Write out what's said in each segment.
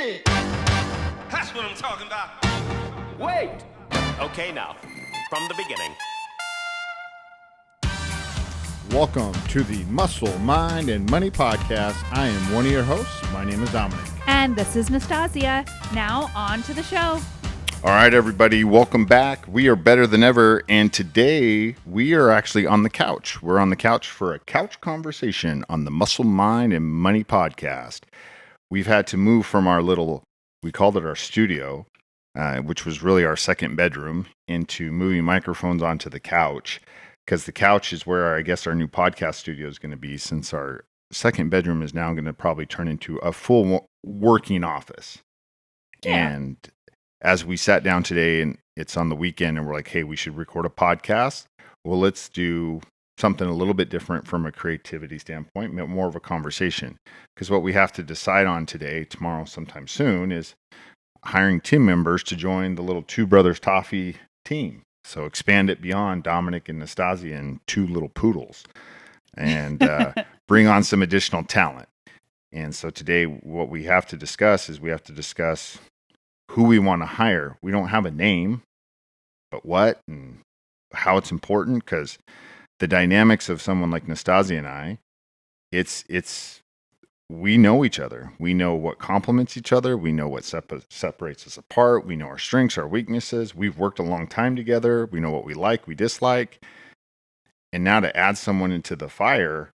shit. That's what I'm talking about. Wait! Okay, now, from the beginning. Welcome to the Muscle, Mind, and Money Podcast. I am one of your hosts. My name is Dominic. And this is Nastasia. Now on to the show. All right, everybody, welcome back. We are better than ever, and today we are actually on the couch. We're on the couch for a couch conversation on the Muscle, Mind, and Money Podcast. We've had to move from our little, we called it our studio, which was really our second bedroom, into moving microphones onto the couch, because the couch is where I guess our new podcast studio is going to be, since our second bedroom is now going to probably turn into a full working office. Yeah. And as we sat down today, and it's on the weekend, and we're like, hey, we should record a podcast. Well, let's do something a little bit different from a creativity standpoint, more of a conversation. Because what we have to decide on today, tomorrow, sometime soon, is hiring team members to join the little Two Brothers Toffee team. So expand it beyond Dominic and Nastasia and two little poodles, and bring on some additional talent. And so today, what we have to discuss is who we want to hire. We don't have a name, but what and how it's important, because the dynamics of someone like Nastasia and I, we know each other. We know what complements each other. We know what separates us apart. We know our strengths, our weaknesses. We've worked a long time together. We know what we like, we dislike. And now to add someone into the fire,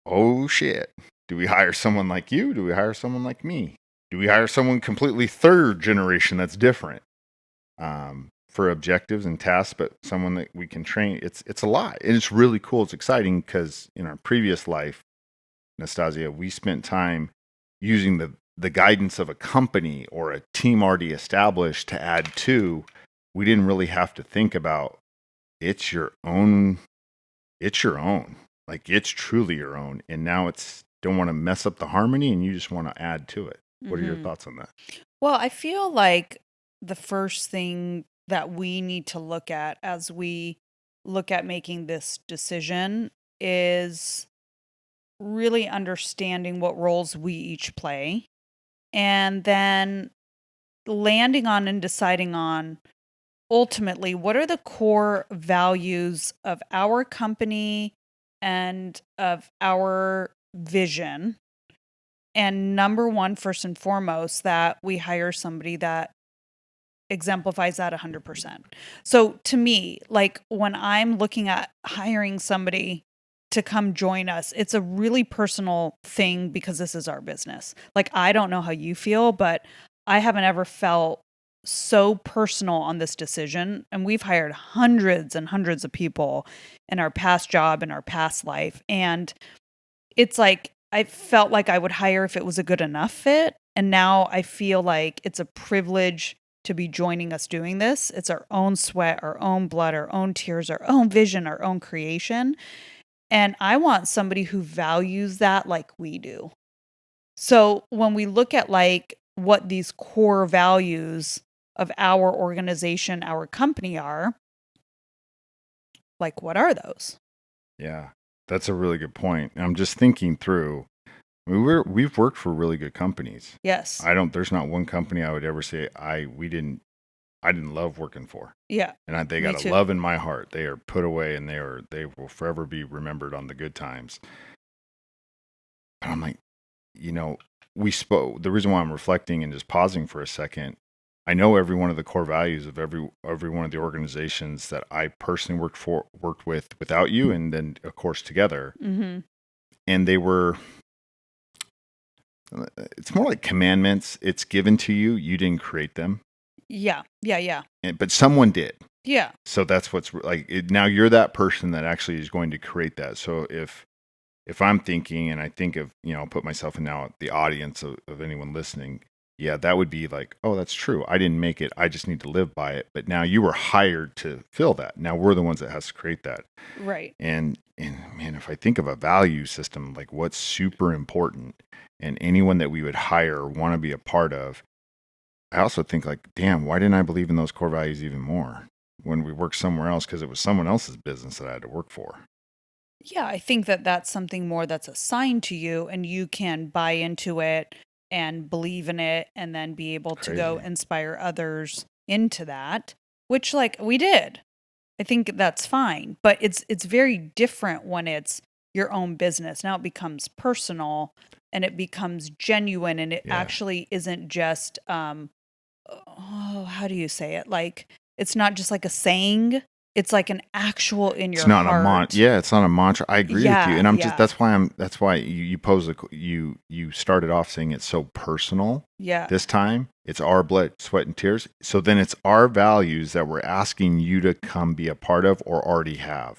oh shit. Do we hire someone like you? Do we hire someone like me? Do we hire someone completely third generation that's different for objectives and tasks, but someone that we can train? It's a lot. And it's really cool. It's exciting because in our previous life, Nastasia, we spent time using the guidance of a company or a team already established to add to. We didn't really have to think about it's your own. Like, it's truly your own. And now don't want to mess up the harmony, and you just want to add to it. What are your thoughts on that? Well, I feel like the first thing that we need to look at as we look at making this decision is really understanding what roles we each play, and then landing on and deciding on ultimately what are the core values of our company and of our vision. And number one, first and foremost, that we hire somebody that exemplifies that 100%. So to me, like when I'm looking at hiring somebody to come join us, it's a really personal thing because this is our business. Like, I don't know how you feel, but I haven't ever felt so personal on this decision. And we've hired hundreds and hundreds of people in our past job, in our past life. And it's like, I felt like I would hire if it was a good enough fit. And now I feel like it's a privilege to be joining us doing this. It's our own sweat, our own blood, our own tears, our own vision, our own creation. And I want somebody who values that like we do. So when we look at like what these core values of our organization, our company are, like, what are those? Yeah, that's a really good point. I'm just thinking through. I mean, we've worked for really good companies. Yes. There's not one company I would ever say I didn't love working for. Yeah. And they got a love in my heart. They are put away, and they will forever be remembered on the good times. But I'm like, we spoke. The reason why I'm reflecting and just pausing for a second, I know every one of the core values of every one of the organizations that I personally worked with without you, and then of course together. Mm-hmm. And they were. It's more like commandments. It's given to you. You didn't create them. Yeah. But someone did. Yeah. So that's what's like. Now you're that person that actually is going to create that. So if I'm thinking, and I think of, I'll put myself in now the audience of anyone listening. Yeah, that would be like, oh, that's true. I didn't make it. I just need to live by it. But now you were hired to fill that. Now we're the ones that has to create that. Right. And man, if I think of a value system, like what's super important, and anyone that we would hire or want to be a part of, I also think like, damn, why didn't I believe in those core values even more when we worked somewhere else? Because it was someone else's business that I had to work for. Yeah, I think that that's something more that's assigned to you, and you can buy into it and believe in it and then be able to go Crazy. inspire others into that, which like we did. I think that's fine, but it's very different when it's your own business. Now it becomes personal and it becomes genuine, and it Yeah. actually isn't just how do you say it? Like it's not just like a saying. It's like an actual in your It's not heart. it's not a mantra. I agree with you. Yeah, And I'm just, yeah. that's why you pose you started off saying it's so personal. Yeah. This time it's our blood, sweat, and tears. So then it's our values that we're asking you to come be a part of or already have.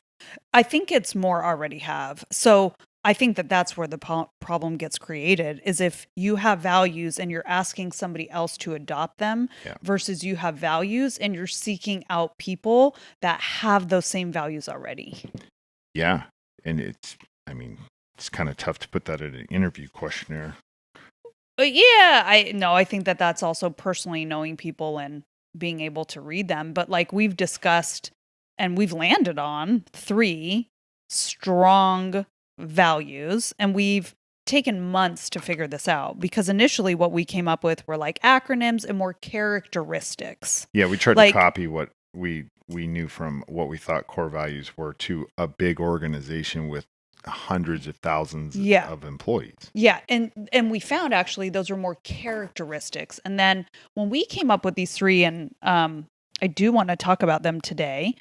I think it's more already have. So I think that that's where the problem gets created is if you have values and you're asking somebody else to adopt them Yeah. versus you have values and you're seeking out people that have those same values already. Yeah. And it's kind of tough to put that in an interview questionnaire. But yeah, I think that that's also personally knowing people and being able to read them. But like we've discussed and we've landed on 3 strong values, and we've taken months to figure this out because initially what we came up with were like acronyms and more characteristics. Yeah, we tried to Like- copy what we knew from what we thought core values were to a big organization with hundreds of thousands Yeah. of employees. Yeah, and we found actually those are more characteristics. And then when we came up with these 3, and I do want to talk about them today,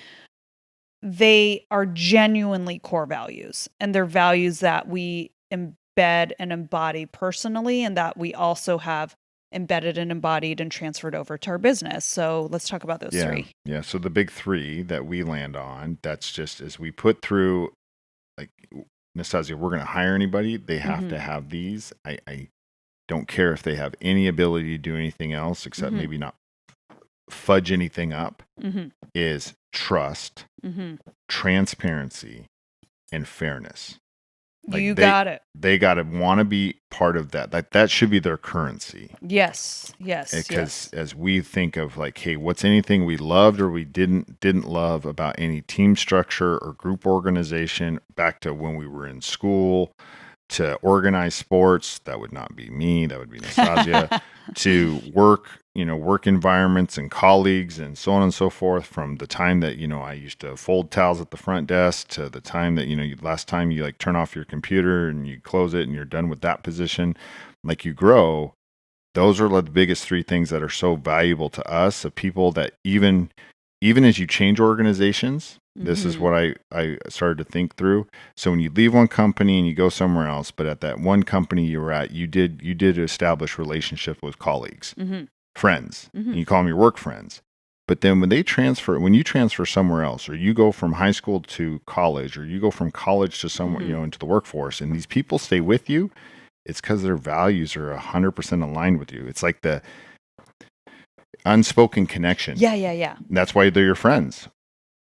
they are genuinely core values, and they're values that we embed and embody personally, and that we also have embedded and embodied and transferred over to our business. So let's talk about those 3. Yeah. So the big 3 that we land on, that's just as we put through, like, Nastasia, we're going to hire anybody, they have to have these. I don't care if they have any ability to do anything else except Mhm. maybe not fudge anything up, Mm-hmm. is trust, Mm-hmm. transparency, and fairness. Like, You got it. They got to want to be part of that. Like that should be their currency. Yes. Because Yes. as we think of like, hey, what's anything we loved or we didn't love about any team structure or group organization, back to when we were in school, to organize sports, that would not be me, that would be Nastasia, to work environments and colleagues and so on and so forth, from the time that, I used to fold towels at the front desk to the time that, last time you like turn off your computer and you close it and you're done with that position, like you grow. Those are the biggest 3 things that are so valuable to us, of people that even as you change organizations, this is Mhm. what I started to think through. So when you leave one company and you go somewhere else, but at that one company you were at, you did establish relationship with colleagues, Mhm. friends, Mhm. and you call them your work friends. But then when you transfer somewhere else, or you go from high school to college, or you go from college to somewhere, Mhm. into the workforce, and these people stay with you, it's because their values are 100% aligned with you. It's like the unspoken connection. Yeah. That's why they're your friends.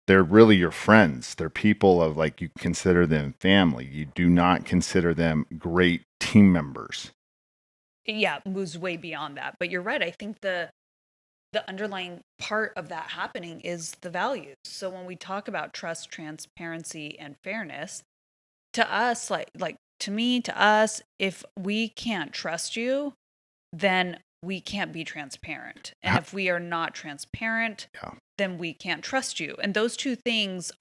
They're really your friends. They're people of, like, you consider them family. You do not consider them great team members. Yeah, moves way beyond that. But you're right. I think the underlying part of that happening is the values. So when we talk about trust, transparency, and fairness, to us, like to me, to us, if we can't trust you, then we can't be transparent. And if we are not transparent, Yeah. then we can't trust you. And those 2 things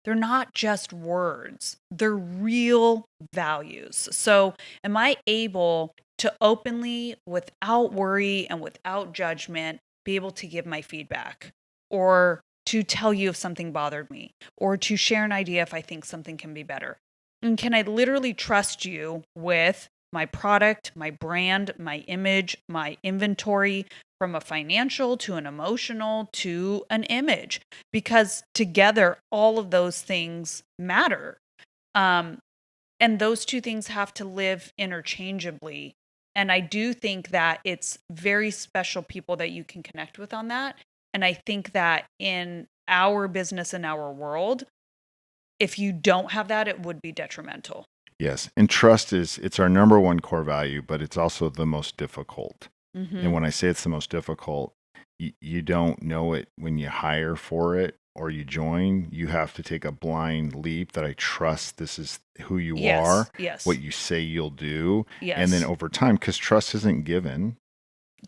they're not just words. They're real values. So am I able to openly, without worry and without judgment, be able to give my feedback, or to tell you if something bothered me, or to share an idea if I think something can be better? And can I literally trust you with my product, my brand, my image, my inventory, from a financial to an emotional to an image? Because together, all of those things matter. And those 2 things have to live interchangeably. And I do think that it's very special people that you can connect with on that. And I think that in our business and our world, if you don't have that, it would be detrimental. Yes. And trust it's our number 1 core value, but it's also the most difficult. Mm-hmm. And when I say it's the most difficult, you don't know it when you hire for it. or you join, you have to take a blind leap that I trust this is who you Yes. are, Yes. what you say you'll do. Yes. And then over time, because trust isn't given,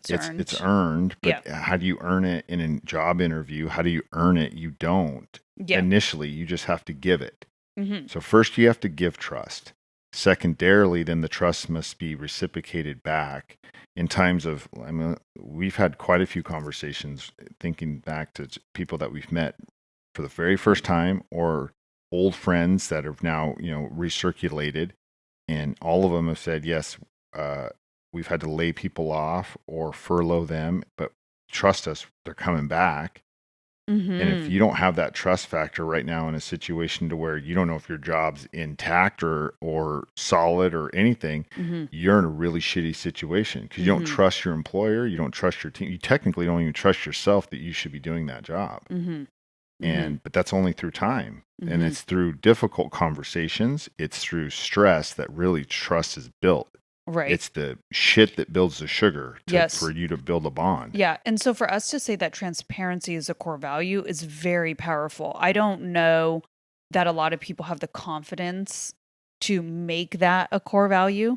it's earned. But how do you earn it in a job interview? How do you earn it? You don't. Yeah. Initially, you just have to give it. Mm-hmm. So first you have to give trust. Secondarily, then the trust must be reciprocated back in times of, I mean, we've had quite a few conversations thinking back to people that we've met for the very first time, or old friends that have now, recirculated. And all of them have said, yes, we've had to lay people off or furlough them, but trust us, they're coming back. Mm-hmm. And if you don't have that trust factor right now in a situation to where you don't know if your job's intact or solid or anything, Mm-hmm. you're in a really shitty situation because you don't Mhm. trust your employer, you don't trust your team, you technically don't even trust yourself that you should be doing that job. Mm-hmm. But that's only through time, and Mhm. it's through difficult conversations, it's through stress that really trust is built. Right. It's the shit that builds the sugar Yes. for you to build a bond. Yeah. And so for us to say that transparency is a core value is very powerful. I don't know that a lot of people have the confidence to make that a core value,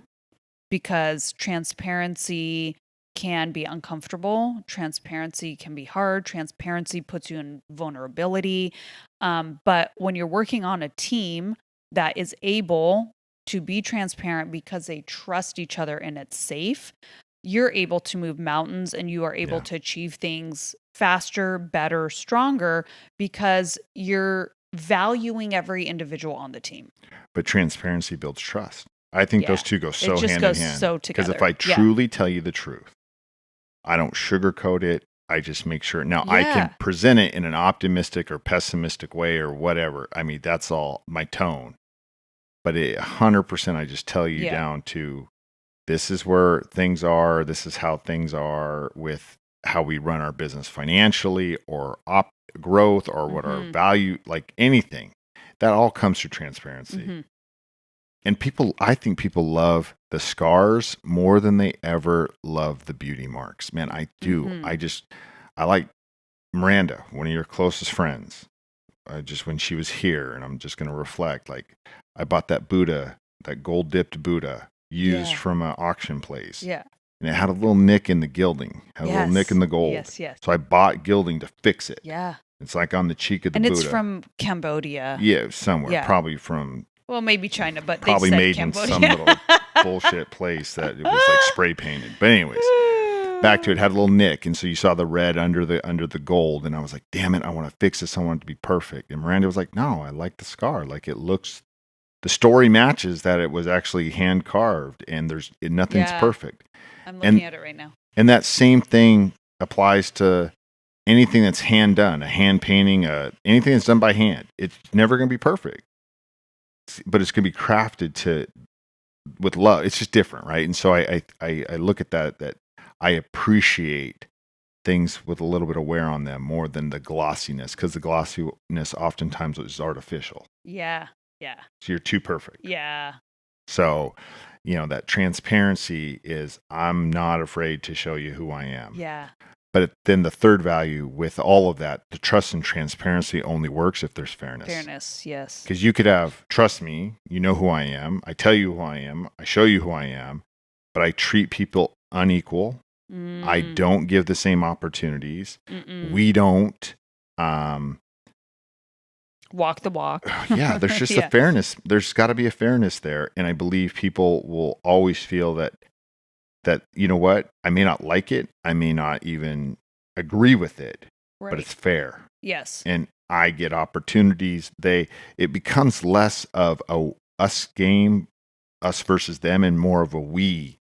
because transparency can be uncomfortable. Transparency can be hard. Transparency puts you in vulnerability. But when you're working on a team that is able to be transparent because they trust each other and it's safe, you're able to move mountains and you are able Yeah. to achieve things faster, better, stronger, because you're valuing every individual on the team. But transparency builds trust. I think those Yeah. two go so it just hand goes in hand. so Because together. if I truly tell you the truth, I don't sugarcoat it. I just make sure. Now, I Yeah. can present it in an optimistic or pessimistic way or whatever. I mean, that's all my tone. But 100%, I just tell you Yeah. down to, this is where things are. This is how things are with how we run our business financially or growth or what our Mhm. value, like anything. That all comes through transparency. Mhm. And I think people love the scars more than they ever love the beauty marks. Man, I do. Mhm. I like Miranda, one of your closest friends. Just when she was here, and I'm just going to reflect, like, I bought that Buddha, that gold dipped Buddha used Yeah. from an auction place. Yeah. And it had a little nick in the gilding, had a little nick in the gold. Yes. Yes. So I bought gilding to fix it. Yeah. It's like on the cheek of the And Buddha. it's from Cambodia. Yeah, somewhere. Yeah. Probably from Well, maybe China, but probably they said made Cambodia. in some little bullshit place that it was like spray painted. But anyways, back to it, had a little nick, and so you saw the red under the gold, and I was like, damn it, I want to fix this. I want it to be perfect. And Miranda was like, no, I like the scar. Like, it looks, the story matches that it was actually hand carved, and nothing's Yeah. perfect. I'm looking at it right now. And that same thing applies to anything that's hand done, a hand painting, anything that's done by hand. It's never going to be perfect, but it's going to be crafted with love. It's just different, right? And so I look at that I appreciate things with a little bit of wear on them more than the glossiness, because the glossiness oftentimes is artificial. Yeah. Yeah. So you're too perfect. Yeah. So, that transparency is, I'm not afraid to show you who I am. Yeah. But then the third value with all of that, the trust and transparency only works if there's fairness. Fairness. Yes. Because you could have, trust me, you know who I am. I tell you who I am. I show you who I am. But I treat people unequal. I don't give the same opportunities. Mm-mm. We don't. Walk the walk. Yeah, there's just Yeah. a fairness. There's got to be a fairness there. And I believe people will always feel that, you know what? I may not like it. I may not even agree with it, Right. but it's fair. Yes. And I get opportunities. It becomes less of a us game, us versus them, and more of a we,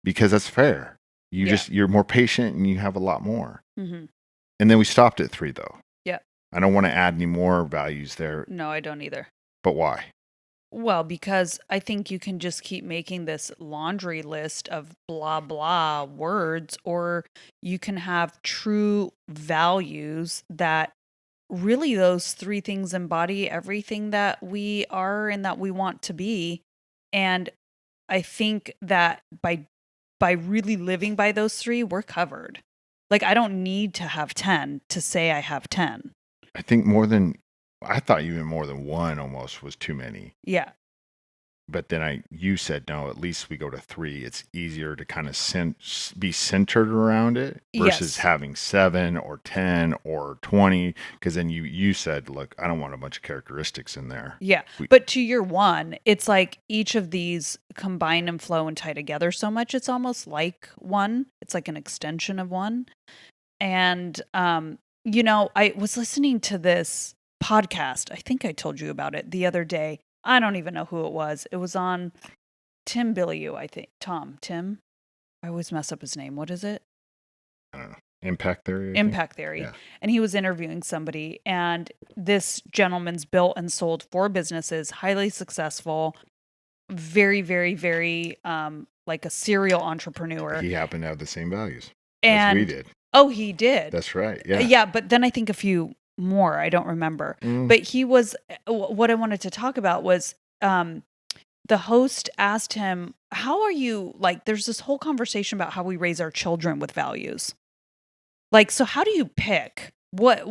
because that's fair. You're more patient and you have a lot more. Mm-hmm. And then we stopped at 3, though. Yeah. I don't want to add any more values there, No, I don't either. but why? Well, because I think you can just keep making this laundry list of blah, blah words, or you can have true values that really those 3 things embody everything that we are and that we want to be. And I think that by really living by those 3, we're covered. Like, I don't need to have 10 to say I have 10. I thought even more than one almost was too many. Yeah. But then you said, no, at least we go to 3. It's easier to kind of be centered around it versus Yes. having 7 or 10 or 20. Because then you said, look, I don't want a bunch of characteristics in there. Yeah. We- But to your one, it's like each of these combine and flow and tie together so much. It's almost like one. It's like an extension of one. And, I was listening to this podcast. I think I told you about it the other day. I don't even know who it was. It was on Tim Bilyeu, I think. Tim. I always mess up his name. What is it? I don't know. Impact Theory? I think? Impact Theory. Yeah. And he was interviewing somebody, and this gentleman's built and sold 4 businesses, highly successful, very, very, very like a serial entrepreneur. He happened to have the same values And as we did. Oh, he did. That's right. Yeah. Yeah, but then I think a few more. I don't remember. Mm. But he was. What I wanted to talk about was the host asked him, "How are you?" Like, there's this whole conversation about how we raise our children with values. Like, so how do you pick what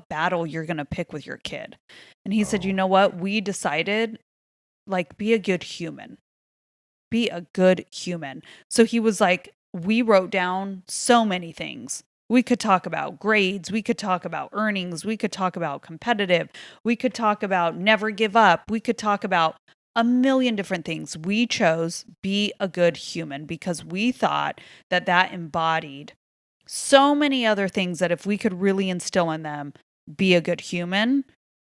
battle you're gonna pick with your kid? And he said, Oh. "You know what? We decided, like, be a good human. Be a good human." So he was like, we wrote down so many things. We could talk about grades. We could talk about earnings. We could talk about competitive. We could talk about never give up. We could talk about a million different things. We chose be a good human because we thought that embodied so many other things that if we could really instill in them, be a good human,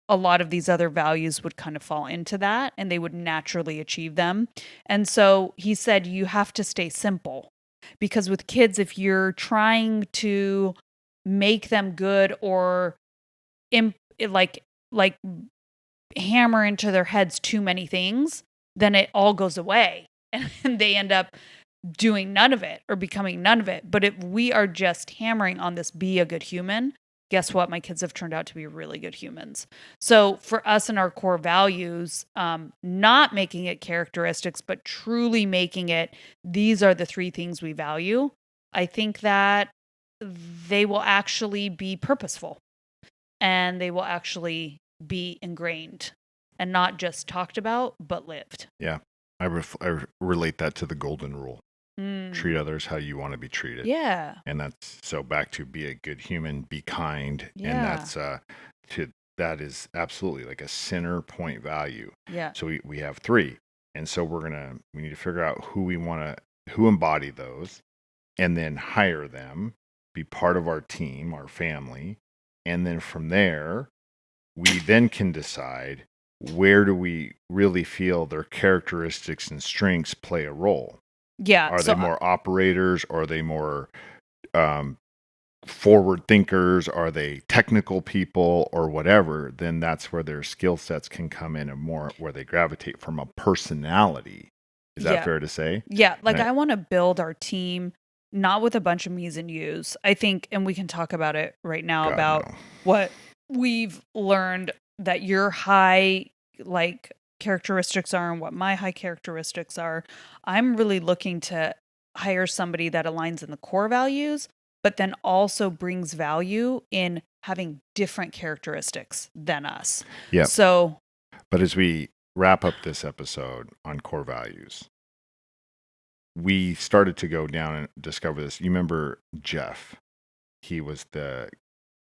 a lot of these other values would kind of fall into that and they would naturally achieve them. And so he said, you have to stay simple. Because with kids, if you're trying to make them good or like hammer into their heads too many things, then it all goes away and they end up doing none of it or becoming none of it. But if we are just hammering on this, be a good human, guess what? My kids have turned out to be really good humans. So for us and our core values, not making it characteristics, but truly making it, these are the 3 things we value. I think that they will actually be purposeful and they will actually be ingrained and not just talked about, but lived. Yeah. I relate that to the golden rule. Treat others how you want to be treated. Yeah. And that's so back to be a good human, be kind. Yeah. And that is absolutely like a center point value. Yeah. So we have 3. And so we need to figure out who embody those and then hire them, be part of our team, our family. And then from there, we then can decide where do we really feel their characteristics and strengths play a role. Yeah. Are they more operators? Are they more forward thinkers? Are they technical people or whatever? Then that's where their skill sets can come in and more where they gravitate from a personality. Is that fair to say? Yeah. Like I want to build our team, not with a bunch of me's and you's. I think, and we can talk about it right now about what we've learned that your high, like, characteristics are and what my high characteristics are. I'm really looking to hire somebody that aligns in the core values, but then also brings value in having different characteristics than us. Yeah. So, but as we wrap up this episode on core values, we started to go down and discover this. You remember Jeff? He was the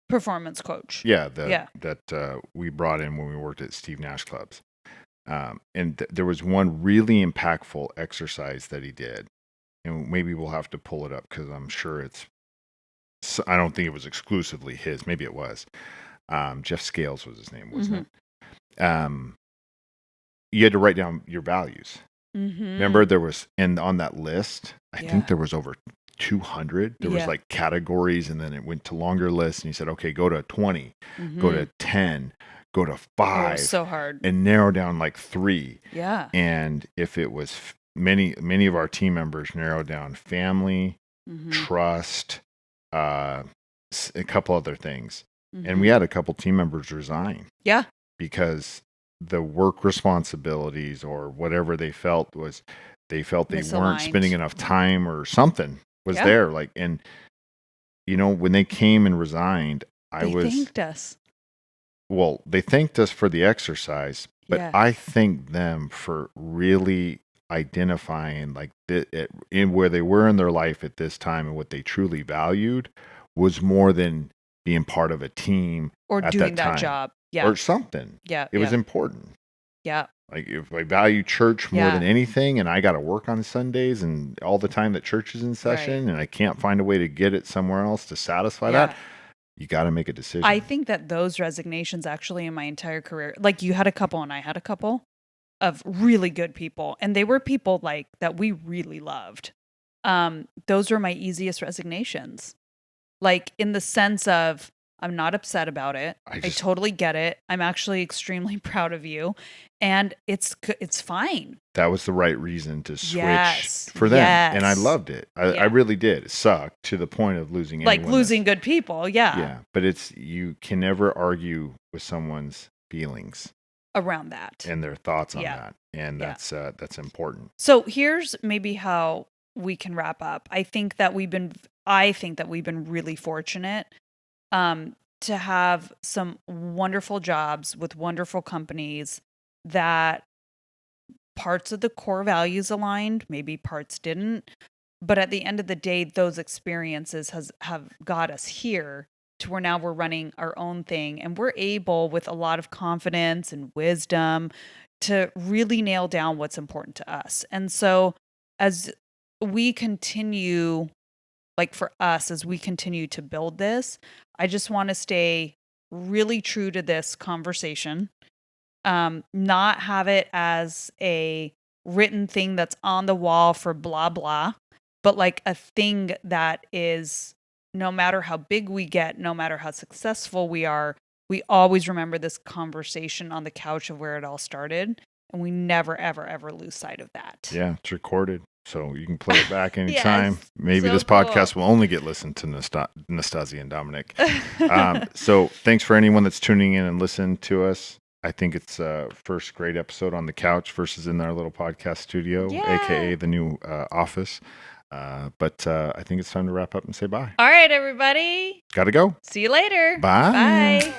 performance coach. Yeah. That we brought in when we worked at Steve Nash Clubs. And there was one really impactful exercise that he did. And maybe we'll have to pull it up because I'm sure I don't think it was exclusively his. Maybe it was. Jeff Scales was his name, wasn't it? You had to write down your values. Remember there was, and on that list, I think there was over 200. There was like categories, and then it went to longer lists. And he said, okay, go to 20, go to 10, go to 5. It was so hard. And narrow down like 3. Yeah. And if it was many of our team members narrowed down family, trust, a couple other things. And we had a couple team members resign. Yeah. Because the work responsibilities or whatever they felt they weren't spending enough time or something was there. Like, and when they came and resigned, They thanked us. Well, they thanked us for the exercise, but Yeah. I thank them for really identifying like in where they were in their life at this time and what they truly valued was more than being part of a team Or at doing that that time. job. Yeah. Or something. Yeah. It was important. Yeah. Like if I value church more Yeah. than anything and I got to work on Sundays and all the time that church is in session and I can't find a way to get it somewhere else to satisfy that, you got to make a decision. I think that those resignations actually in my entire career, like you had a couple and I had a couple of really good people, and they were people like that we really loved. Those were my easiest resignations. Like in the sense of I'm not upset about it. I totally get it. I'm actually extremely proud of you, and it's fine. That was the right reason to switch Yes. for them, and I Yes. loved it. I Yeah. really did. It sucked to the point of losing Like anyone losing good people. yeah, but you can never argue with someone's feelings Around that. and their thoughts on Yeah. that, and Yeah. that's important. So here's maybe how we can wrap up. I think that we've been really fortunate to have some wonderful jobs with wonderful companies that parts of the core values aligned, maybe parts didn't. But at the end of the day, those experiences have got us here to where now we're running our own thing, and we're able with a lot of confidence and wisdom to really nail down what's important to us. And so as we continue, like for us, as we continue to build this, I just want to stay really true to this conversation, not have it as a written thing that's on the wall for blah, blah, but like a thing that is, no matter how big we get, no matter how successful we are, we always remember this conversation on the couch of where it all started. And we never, ever, ever lose sight of that. Yeah, it's recorded, so you can play it back anytime. Yes, Maybe so this podcast will only get listened to Nastasia and Dominic. So thanks for anyone that's tuning in and listening to us. I think it's first great episode on the couch versus in our little podcast studio, Yeah. aka the new office. But I think it's time to wrap up and say bye. All right, everybody. Gotta go. See you later. Bye. Bye.